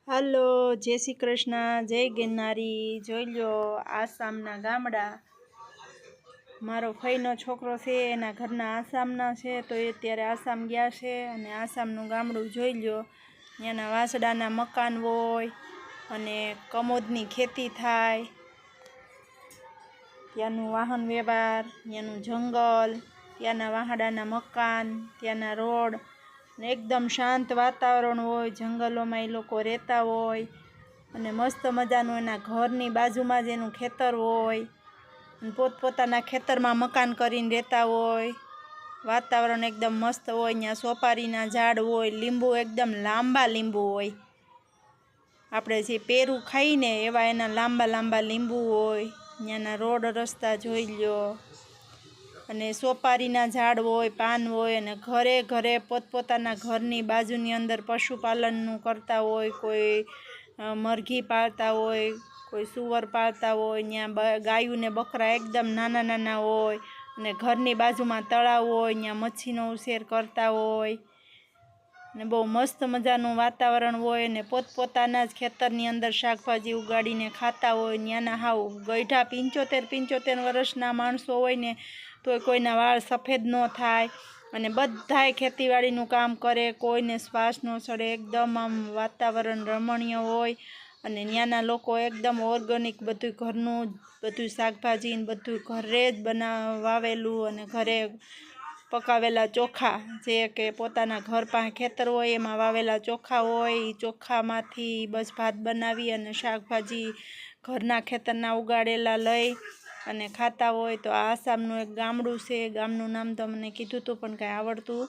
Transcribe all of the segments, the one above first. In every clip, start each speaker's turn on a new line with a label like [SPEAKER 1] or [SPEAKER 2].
[SPEAKER 1] હાલો, જય શ્રી કૃષ્ણ, જય ગિરનારી। જોઈ લો આસામના ગામડા। મારો ફઈનો છોકરો છે એના ઘરના આસામના છે, તો એ અત્યારે આસામ ગયા છે અને આસામનું ગામડું જોઈ લો। ત્યાંના વાંસડાના મકાન હોય અને કમોદની ખેતી થાય, ત્યાંનું વાહન વ્યવહાર, ત્યાંનું જંગલ, ત્યાંના વાંસડાના મકાન, ત્યાંના રોડ ને એકદમ શાંત વાતાવરણ હોય। જંગલોમાં એ લોકો રહેતા હોય અને મસ્ત મજાનું એના ઘરની બાજુમાં જ એનું ખેતર હોય અને પોતપોતાના ખેતરમાં મકાન કરીને રહેતા હોય। વાતાવરણ એકદમ મસ્ત હોય। ત્યાં સોપારીના ઝાડ હોય, લીંબુ એકદમ લાંબા લીંબુ હોય, આપણે જે પેરું ખાઈને એવા એના લાંબા લાંબા લીંબુ હોય। ત્યાંના રોડ રસ્તા જોઈ લો અને સોપારીના ઝાડ હોય, પાન હોય અને ઘરે ઘરે પોતપોતાના ઘરની બાજુની અંદર પશુપાલનનું કરતા હોય। કોઈ મરઘી પાળતા હોય, કોઈ સુવર પાળતા હોય। ત્યાં ગાયું ને બકરા એકદમ નાના નાના હોય અને ઘરની બાજુમાં તળાવ હોય, ત્યાં મચ્છીનો ઉછેર કરતા હોય ને બહુ મસ્ત મજાનું વાતાવરણ હોય ને પોતપોતાના જ ખેતરની અંદર શાકભાજી ઉગાડીને ખાતા હોય। ત્યાંના હાવ ગઈઢા 75 વર્ષના માણસો હોય ને તોય કોઈના વાળ સફેદ ન થાય અને બધાય ખેતીવાડીનું કામ કરે, કોઈને શ્વાસ ન ચડે। એકદમ આમ વાતાવરણ રમણીય હોય અને ત્યાંના લોકો એકદમ ઓર્ગેનિક બધું ઘરનું બધું શાકભાજી ને બધું ઘરે જ વાવેલું અને ઘરે પકાવેલા ચોખા, જે કે પોતાના ઘર પાસે ખેતર હોય એમાં વાવેલા ચોખા હોય, એ ચોખામાંથી બસ ભાત બનાવી અને શાકભાજી ઘરના ખેતરના ઉગાડેલા લઈ અને ખાતા હોય। તો આ આસામનું એક ગામડું છે, ગામનું નામ તો મને કીધું હતું પણ કાંઈ આવડતું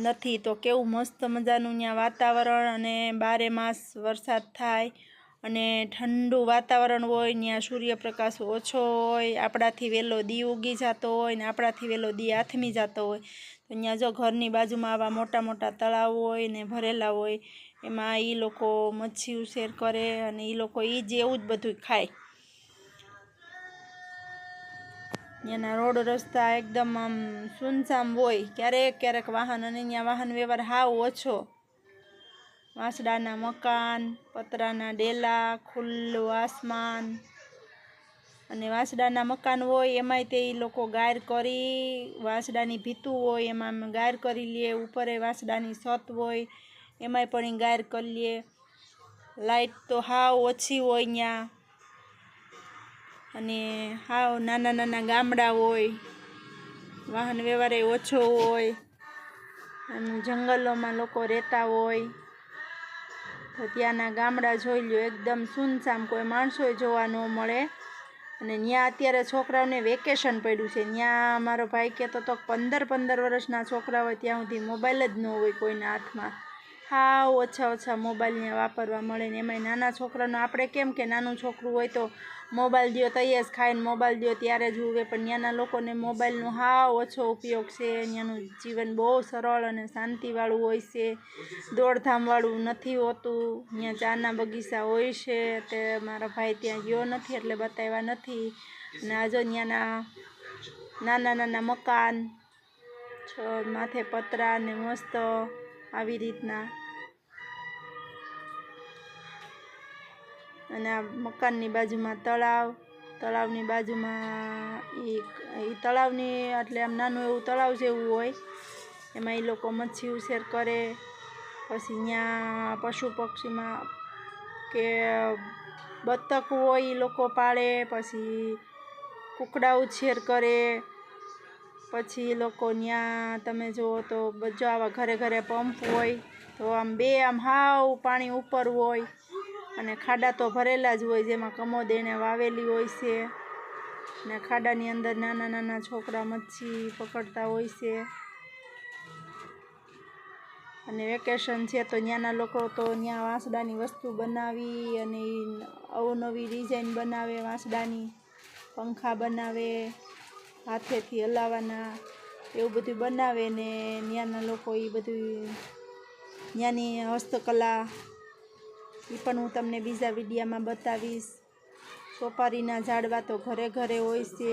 [SPEAKER 1] નથી। તો કેવું મસ્ત મજાનું ત્યાં વાતાવરણ અને 12 માસ વરસાદ થાય અને ઠંડુ વાતાવરણ હોય। ત્યાં સૂર્યપ્રકાશ ઓછો હોય, આપણાથી વહેલો દી ઉગી જતો હોય ને આપણાથી વહેલો દી આથમી જતો હોય। તો ત્યાં જો ઘરની બાજુમાં આવા મોટા મોટા તળાવ હોય ને ભરેલા હોય, એમાં એ લોકો મચ્છી ઉછેર કરે અને એ લોકો એ જેવું જ બધું ખાય। ત્યાંના રોડ રસ્તા એકદમ આમ સુનસામ હોય, ક્યારેક ક્યારેક વાહન, અને ત્યાં વાહન વ્યવહાર હાવ ઓછો। વાંસડાના મકાન, પતરાના ડેલા, ખુલ્લું આસમાન અને વાંસડાના મકાન હોય એમાંય તે એ લોકો ગાર કરી, વાંસડાની ભીતું હોય એમાં ગાર કરી લે, ઉપર વાંસડાની છત હોય એમાંય પણ એ ગાર કરી લે। લાઇટ તો હાવ ઓછી હોય ત્યાં અને હાવ નાના નાના ગામડા હોય, વાહન વ્યવહાર ઓછો હોય અને જંગલોમાં લોકો રહેતા હોય। તો ત્યાંના ગામડા જોઈ લો એકદમ સુનસામ, કોઈ માણસોય જોવા ન મળે અને ત્યાં અત્યારે છોકરાઓને વેકેશન પડ્યું છે। ત્યાં મારો ભાઈ કહેતો તો 15 વર્ષના છોકરા હોય ત્યાં સુધી મોબાઈલ જ ન હોય કોઈના હાથમાં, હાવ ઓછા મોબાઈલ ત્યાં વાપરવા મળે ને એમાંય નાના છોકરાનો આપણે કેમ કે નાનું છોકરું હોય તો મોબાઈલ દો તૈયે જ ખાઈને મોબાઈલ દો ત્યારે જ ઉવે, પણ ત્યાંના લોકોને મોબાઈલનો હાવ ઓછો ઉપયોગ છે। ત્યાંનું જીવન બહુ સરળ અને શાંતિવાળું હોય છે, દોડધામવાળું નથી હોતું। ત્યાં ચાના બગીચા હોય છે, તે મારા ભાઈ ત્યાં ગયો નથી એટલે બતાવ્યા નથી। અને આજો ત્યાંના નાના નાના મકાન, માથે પતરા ને મસ્ત આવી રીતના, અને આ મકાનની બાજુમાં તળાવની બાજુમાં એ તળાવની એટલે આમ નાનું એવું તળાવ જેવું હોય, એમાં એ લોકો મચ્છી ઉછેર કરે। પછી ત્યાં પશુ પક્ષીમાં કે બતક હોય એ લોકો પાળે, પછી કૂકડા ઉછેર કરે, પછી એ લોકો ત્યાં તમે જુઓ તો બધો આવા ઘરે ઘરે પંપ હોય, તો આમ આમ હાવ પાણી ઉપર હોય અને ખાડા તો ભરેલા જ હોય જેમાં કમોદ એને વાવેલી હોય છે ને ખાડાની અંદર નાના નાના છોકરા મચ્છી પકડતા હોય છે। અને વેકેશન છે તો ત્યાંના લોકો તો ત્યાં વાંસડાની વસ્તુ બનાવી અને અવનવી ડિઝાઇન બનાવે, વાંસડાની પંખા બનાવે, હાથેથી હલાવવાના, એવું બધું બનાવે ને ત્યાંના લોકો એ બધું ત્યાંની હસ્તકલા એ પણ હું તમને બીજા વિડીયામાં બતાવીશ। સોપારીના ઝાડવા તો ઘરે ઘરે હોય છે।